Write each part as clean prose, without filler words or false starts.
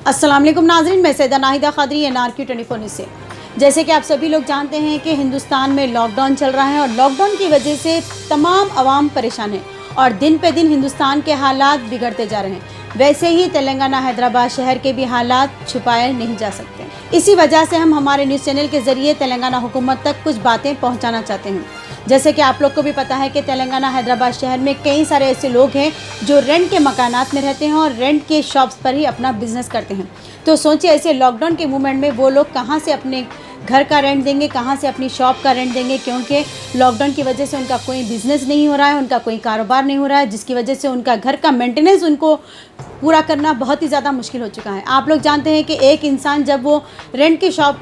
अस्सलाम वालेकुम नाज़रीन, मैं सैयदा नाहिदा क़ादरी NRQ 24 न्यूज़ से। जैसे कि आप सभी लोग जानते हैं कि हिंदुस्तान में लॉकडाउन चल रहा है और लॉकडाउन की वजह से तमाम आवाम परेशान है और दिन पे दिन हिंदुस्तान के हालात बिगड़ते जा रहे हैं। वैसे ही तेलंगाना हैदराबाद शहर के भी हालात छुपाए नहीं जा सकते। इसी वजह से हम हमारे न्यूज़ चैनल के ज़रिए तेलंगाना हुकूमत तक कुछ बातें पहुँचाना चाहते हैं। जैसे कि आप लोग को भी पता है कि तेलंगाना हैदराबाद शहर में कई सारे ऐसे लोग हैं जो रेंट के मकानात में रहते हैं और रेंट के शॉप्स पर ही अपना बिजनेस करते हैं। तो सोचिए ऐसे लॉकडाउन के मूवमेंट में वो लोग कहाँ से अपने घर का रेंट देंगे, कहाँ से अपनी शॉप का रेंट देंगे, क्योंकि लॉकडाउन की वजह से उनका कोई बिज़नेस नहीं हो रहा है, उनका कोई कारोबार नहीं हो रहा है, जिसकी वजह से उनका घर का मेंटेनेंस उनको पूरा करना बहुत ही ज़्यादा मुश्किल हो चुका है। आप लोग जानते हैं कि एक इंसान जब वो रेंट की शॉप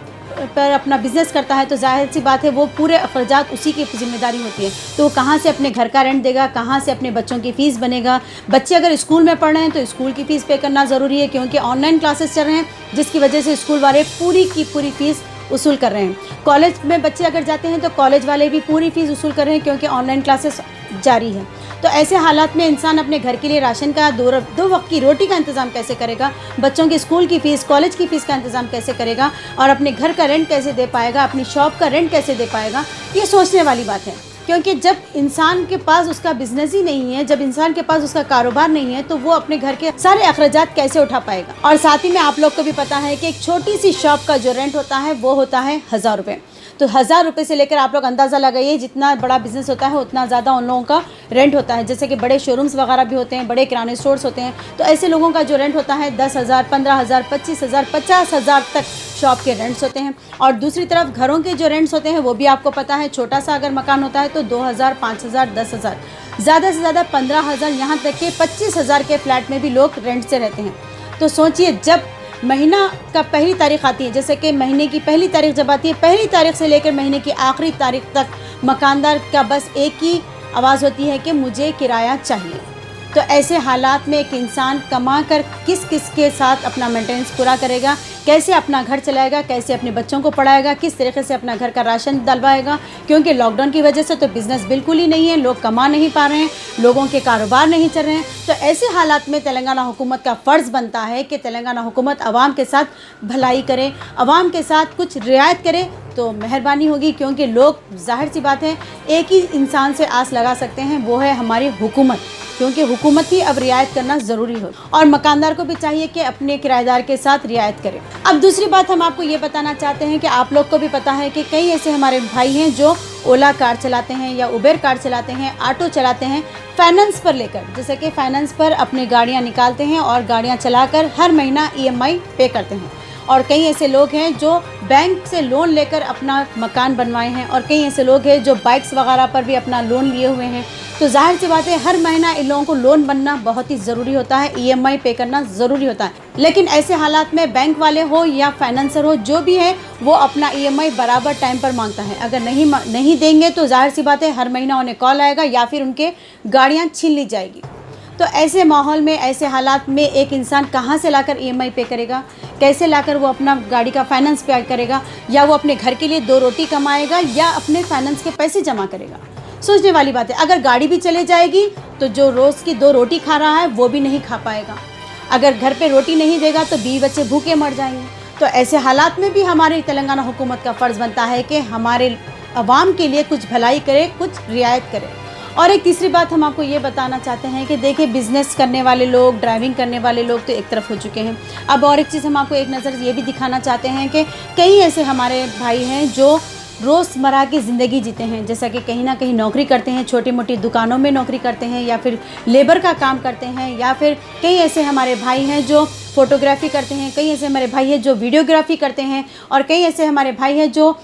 पर अपना बिज़नेस करता है तो जाहिर सी बात है वो पूरे अखराजात उसी की जिम्मेदारी होती है। तो वो कहाँ से अपने घर का रेंट देगा, कहाँ से अपने बच्चों की फ़ीस बनेगा। बच्चे अगर स्कूल में पढ़ रहे हैं तो स्कूल की फ़ीस पे करना ज़रूरी है, क्योंकि ऑनलाइन क्लासेस चल रहे हैं जिसकी वजह से स्कूल वाले पूरी की पूरी फ़ीस वसूल कर रहे हैं। कॉलेज में बच्चे अगर जाते हैं तो कॉलेज वाले भी पूरी फ़ीस वसूल कर रहे हैं, क्योंकि ऑनलाइन क्लासेस जारी है। तो ऐसे हालात में इंसान अपने घर के लिए राशन का दो वक्त की रोटी का इंतज़ाम कैसे करेगा, बच्चों की स्कूल की फ़ीस, कॉलेज की फ़ीस का इंतज़ाम कैसे करेगा और अपने घर का रेंट कैसे दे पाएगा, अपनी शॉप का रेंट कैसे दे पाएगा, ये सोचने वाली बात है। क्योंकि जब इंसान के पास उसका बिजनेस ही नहीं है, जब इंसान के पास उसका कारोबार नहीं है, तो वो अपने घर के सारे अखराजात कैसे उठा पाएगा। और साथ ही में आप लोग को भी पता है कि एक छोटी सी शॉप का जो रेंट होता है वो होता है 1000 रुपये। तो 1000 रुपये से लेकर आप लोग अंदाज़ा लगाइए, जितना बड़ा बिजनेस होता है उतना ज़्यादा उन लोगों का रेंट होता है। जैसे कि बड़े शोरूम्स वगैरह भी होते हैं, बड़े किराने स्टोर्स होते हैं, तो ऐसे लोगों का जो रेंट होता है 10,000, 15,000, 25,000, 50,000 तक शॉप के रेंट्स होते हैं। और दूसरी तरफ घरों के जो रेंट्स होते हैं वो भी आपको पता है, छोटा सा अगर मकान होता है तो 2,000, 5,000, 10,000, ज़्यादा से ज़्यादा 15,000, यहाँ तक कि 25,000 के फ्लैट में भी लोग रेंट से रहते हैं। तो सोचिए जब महीना का पहली तारीख आती है, जैसे कि महीने की पहली तारीख जब आती है, पहली तारीख से लेकर महीने की आखिरी तारीख तक मकानदार का बस एक ही आवाज़ होती है कि मुझे किराया चाहिए। तो ऐसे हालात में एक इंसान कमा कर किस किस के साथ अपना मेंटेनेंस पूरा करेगा, कैसे अपना घर चलाएगा, कैसे अपने बच्चों को पढ़ाएगा, किस तरीके से अपना घर का राशन डलवाएगा, क्योंकि लॉकडाउन की वजह से तो बिज़नेस बिल्कुल ही नहीं है, लोग कमा नहीं पा रहे हैं, लोगों के कारोबार नहीं चल रहे हैं। तो ऐसे हालात में तेलंगाना हुकूमत का फ़र्ज़ बनता है कि तेलंगाना हुकूमत आवाम के साथ भलाई करे, आवाम के साथ कुछ रियायत करे तो मेहरबानी होगी, क्योंकि लोग जाहिर सी बात है एक ही इंसान से आस लगा सकते हैं, वो है हमारी हुकूमत, क्योंकि हुकूमत ही अब रियायत करना ज़रूरी हो और मकानदार को भी चाहिए कि अपने किराएदार के साथ रियायत करें। अब दूसरी बात हम आपको ये बताना चाहते हैं कि आप लोग को भी पता है कि कई ऐसे हमारे भाई हैं जो ओला कार चलाते हैं या उबेर कार चलाते हैं, ऑटो चलाते हैं फाइनेंस पर लेकर, जैसे कि फाइनेंस पर अपनी गाड़ियाँ निकालते हैं और गाड़ियाँ चलाकर हर महीना EMI पे करते हैं। और कई ऐसे लोग हैं जो बैंक से लोन लेकर अपना मकान बनवाए हैं और कई ऐसे लोग हैं जो बाइक्स वगैरह पर भी अपना लोन लिए हुए हैं। तो जाहिर सी बात है हर महीना इन लोगों को लोन बनना बहुत ही ज़रूरी होता है, EMI पे करना ज़रूरी होता है। लेकिन ऐसे हालात में बैंक वाले हो या फाइनेंसर हो, जो भी है वो अपना EMI बराबर टाइम पर मांगता है। अगर नहीं देंगे तो जाहिर सी बात है हर महीना उन्हें कॉल आएगा या फिर उनके गाड़ियाँ छीन ली जाएगी। तो ऐसे माहौल में, ऐसे हालात में एक इंसान कहाँ से लाकर EMI पे करेगा, कैसे लाकर वो अपना गाड़ी का फाइनेंस पे करेगा, या वो अपने घर के लिए 2 रोटी कमाएगा या अपने फाइनेंस के पैसे जमा करेगा। सोचने वाली बात है। अगर गाड़ी भी चले जाएगी तो जो रोज़ की 2 रोटी खा रहा है वो भी नहीं खा पाएगा। अगर घर पे रोटी नहीं देगा तो बीवी बच्चे भूखे मर जाएंगे। तो ऐसे हालात में भी हमारी तेलंगाना हुकूमत का फ़र्ज़ बनता है कि हमारे अवाम के लिए कुछ भलाई करे, कुछ रियायत करे। और एक तीसरी बात हम आपको ये बताना चाहते हैं कि देखिए बिज़नेस करने वाले लोग, ड्राइविंग करने वाले लोग तो एक तरफ हो चुके हैं। अब और एक चीज़ हम आपको एक नज़र ये भी दिखाना चाहते हैं कि कई ऐसे हमारे भाई हैं जो रोज़मर्रा की ज़िंदगी जीते हैं, जैसा कि कहीं ना कहीं नौकरी करते हैं, छोटी मोटी दुकानों में नौकरी करते हैं या फिर लेबर का काम करते हैं, या फिर कई ऐसे हमारे भाई हैं जो फ़ोटोग्राफ़ी करते हैं, कई ऐसे हमारे भाई हैं जो वीडियोग्राफ़ी करते हैं, और कई ऐसे हमारे भाई हैं जो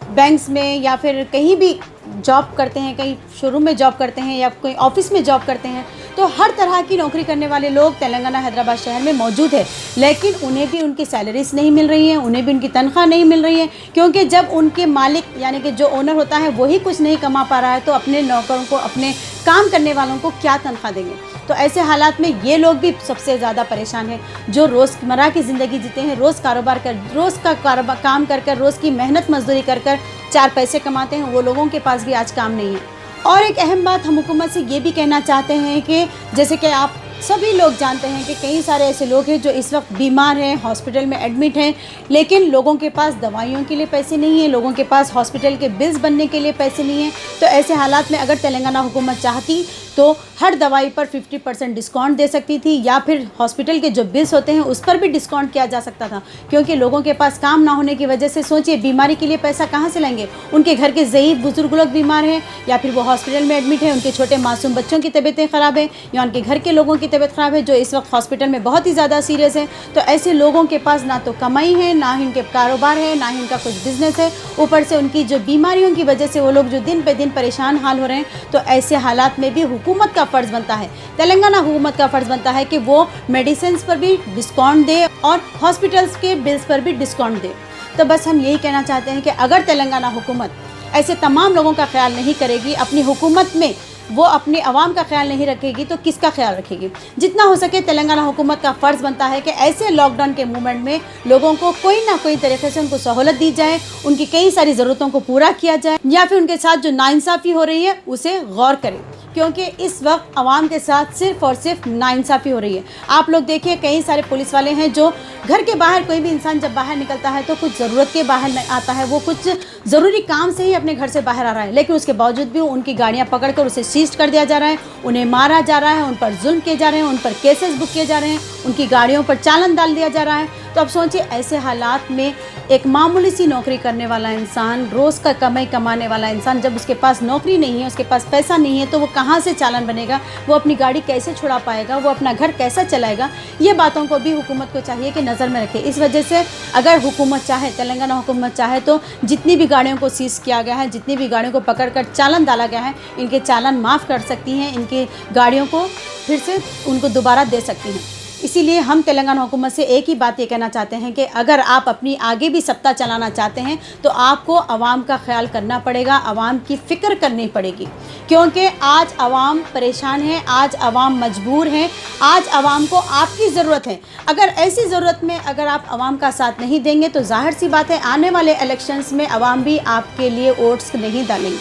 बैंक्स में या फिर कहीं भी जॉब करते हैं, कहीं शोरूम में जॉब करते हैं या कोई ऑफिस में जॉब करते हैं। तो हर तरह की नौकरी करने वाले लोग तेलंगाना हैदराबाद शहर में मौजूद है, लेकिन उन्हें भी उनकी सैलरीज नहीं मिल रही हैं, उन्हें भी उनकी तनख्वाह नहीं मिल रही है, क्योंकि जब उनके मालिक यानी कि जो ओनर होता है वही कुछ नहीं कमा पा रहा है तो अपने नौकरों को, अपने काम करने वालों को क्या तनख्वाह देंगे। तो ऐसे हालात में ये लोग भी सबसे ज़्यादा परेशान हैं, जो रोज़मर्रा की ज़िंदगी जीते हैं, रोज़ कारोबार कर, रोज़ का काम कर कर, रोज़ की मेहनत मजदूरी कर कर 4 पैसे कमाते हैं, वो लोगों के पास भी आज काम नहीं है। और एक अहम बात हम हुकूमत से ये भी कहना चाहते हैं कि जैसे कि आप सभी लोग जानते हैं कि कई सारे ऐसे लोग हैं जो इस वक्त बीमार हैं, हॉस्पिटल में एडमिट हैं, लेकिन लोगों के पास दवाइयों के लिए पैसे नहीं हैं, लोगों के पास हॉस्पिटल के बिल्स बनने के लिए पैसे नहीं हैं। तो ऐसे हालात में अगर तेलंगाना हुकूमत चाहती तो हर दवाई पर 50% डिस्काउंट दे सकती थी, या फिर हॉस्पिटल के जो बिल्स होते हैं उस पर भी डिस्काउंट किया जा सकता था। क्योंकि लोगों के पास काम ना होने की वजह से सोचिए बीमारी के लिए पैसा कहाँ से लाएंगे। उनके घर के ज़ईफ़ बुजुर्ग लोग बीमार हैं, या फिर वो हॉस्पिटल में एडमिट है, उनके छोटे मासूम बच्चों की तबीयतें ख़राब है, या उनके घर के लोगों की तबीयत ख़राब है जो इस वक्त हॉस्पिटल में बहुत ही ज़्यादा सीरियस है। तो ऐसे लोगों के पास ना तो कमाई है, ना ही उनके कारोबार है, ना ही उनका कुछ बिजनेस है, ऊपर से उनकी जो बीमारियों की वजह से वो लोग जो दिन पे दिन परेशान हाल हो रहे हैं। तो ऐसे हालात में भी हुकूमत का फ़र्ज़ बनता है, तेलंगाना हुकूमत का फ़र्ज़ बनता है कि वो मेडिसिन पर भी डिस्काउंट दे और हॉस्पिटल्स के बिल्स पर भी डिस्काउंट दे। तो बस हम यही कहना चाहते हैं कि अगर तेलंगाना हुकूमत ऐसे तमाम लोगों का ख्याल नहीं करेगी, अपनी हुकूमत में वो अपने अवाम का ख्याल नहीं रखेगी, तो किसका ख्याल रखेगी। जितना हो सके तेलंगाना हुकूमत का फ़र्ज़ बनता है कि ऐसे लॉकडाउन के मूवमेंट में लोगों को कोई ना कोई तरीके से उनको सहूलत दी जाए, उनकी कई सारी ज़रूरतों को पूरा किया जाए, या फिर उनके साथ जो नाइंसाफ़ी हो रही है उसे गौर करें। क्योंकि इस वक्त आवाम के साथ सिर्फ़ और सिर्फ नाइंसाफ़ी हो रही है। आप लोग देखिए कई सारे पुलिस वाले हैं जो घर के बाहर, कोई भी इंसान जब बाहर निकलता है तो कुछ ज़रूरत के बाहर आता है, वो कुछ ज़रूरी काम से ही अपने घर से बाहर आ रहा है, लेकिन उसके बावजूद भी उनकी गाड़ियाँ पकड़कर उसे सीज कर दिया जा रहा है, उन्हें मारा जा रहा है, उन पर जुल्म किए जा रहे हैं, उन पर केसेस बुक किए जा रहे हैं, उनकी गाड़ियों पर चालान डाल दिया जा रहा है। तो अब सोचिए ऐसे हालात में एक मामूली सी नौकरी करने वाला इंसान, रोज़ का कमाई कमाने वाला इंसान, जब उसके पास नौकरी नहीं है, उसके पास पैसा नहीं है, तो वो कहाँ से चालान बनेगा, वो अपनी गाड़ी कैसे छुड़ा पाएगा, वो अपना घर कैसा चलाएगा। ये बातों को भी हुकूमत को चाहिए कि नज़र में रखे। इस वजह से अगर हुकूमत चाहे, तेलंगाना हुकूमत चाहे, तो जितनी भी गाड़ियों को सीज किया गया है, जितनी भी गाड़ियों को पकड़ कर चालान डाला गया है, इनके चालान माफ़ कर सकती हैं, इनकी गाड़ियों को फिर से उनको दोबारा दे सकती हैं। इसीलिए हम तेलंगाना हुकूमत से एक ही बात ये कहना चाहते हैं कि अगर आप अपनी आगे भी सत्ता चलाना चाहते हैं तो आपको आवाम का ख्याल करना पड़ेगा, आवाम की फ़िक्र करनी पड़ेगी। क्योंकि आज आवाम परेशान है, आज आवाम मजबूर है, आज आवाम को आपकी ज़रूरत है। अगर ऐसी ज़रूरत में अगर आप आवाम का साथ नहीं देंगे तो ज़ाहिर सी बात है आने वाले इलेक्शंस में आवाम भी आपके लिए वोट्स नहीं डालेंगे,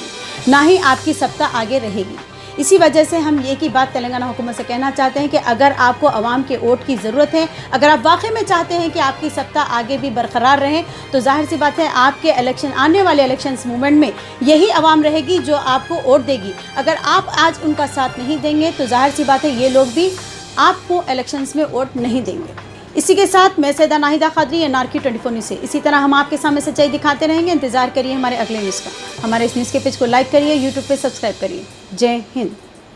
ना ही आपकी सत्ता आगे रहेगी। इसी वजह से हम ये की बात तेलंगाना हुकूमत से कहना चाहते हैं कि अगर आपको आवाम के वोट की ज़रूरत है, अगर आप वाकई में चाहते हैं कि आपकी सत्ता आगे भी बरकरार रहे, तो जाहिर सी बात है आपके इलेक्शन, आने वाले इलेक्शंस मूवमेंट में यही आवाम रहेगी जो आपको वोट देगी। अगर आप आज उनका साथ नहीं देंगे तो जाहिर सी बात है ये लोग भी आपको इलेक्शंस में वोट नहीं देंगे। इसी के साथ मैं सैयदा नाहिदा खादरी, एनआरके 24 न्यूज़ से। इसी तरह हम आपके सामने सच्चाई दिखाते रहेंगे। इंतज़ार करिए हमारे अगले न्यूज़ का। हमारे इस न्यूज़ के पेज को लाइक करिए, यूट्यूब पे सब्सक्राइब करिए। जय हिंद।